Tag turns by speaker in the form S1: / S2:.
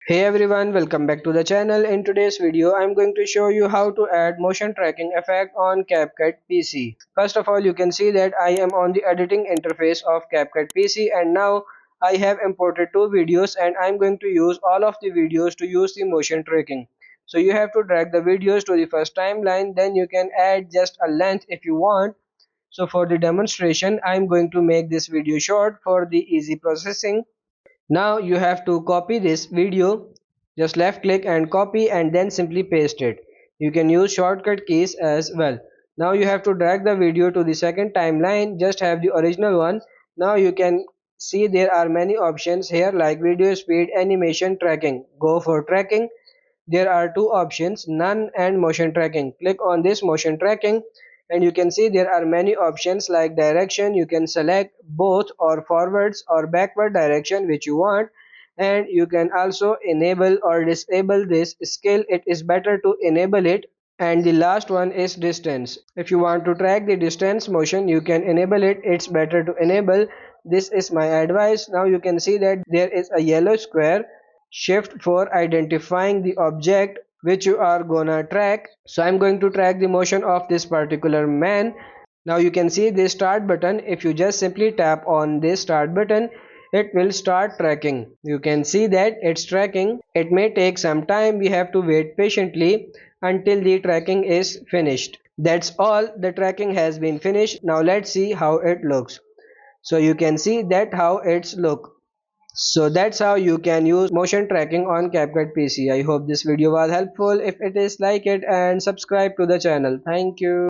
S1: Hey everyone, welcome back to the channel. In today's video, I'm going to show you how to add motion tracking effect on CapCut PC. First of all, you can see that I am on the editing interface of CapCut PC and now I have imported two videos and I'm going to use all of the videos to use the motion tracking. So you have to drag the videos to the first timeline, then you can add just a length if you want. So for the demonstration, I'm going to make this video short for the easy processing. Now you have to copy this video, just left click and copy and then simply paste it. You can use shortcut keys as well. Now you have to drag the video to the second timeline, just have the original one. Now you can see there are many options here like video speed, animation, tracking. Go for tracking. There are two options, none and motion tracking. Click on this motion tracking and you can see there are many options like direction. You can select both or forwards or backward direction which you want, and you can also enable or disable this skill. It is better to enable it. And the last one is distance. If you want to track the distance motion, you can enable it. It's better to enable. This is my advice. Now you can see that there is a yellow square. Shift for identifying the object which you are gonna track. So I'm going to track the motion of this particular man. Now you can see this start button. If you just simply tap on this start button, it will start tracking. You can see that it's tracking. It may take some time. We have to wait patiently until the tracking is finished. That's all. The tracking has been finished. Now let's see how it looks. So you can see that how it's look. So that's how you can use motion tracking on CapCut PC. I hope this video was helpful. If it is, like it and subscribe to the channel. Thank you.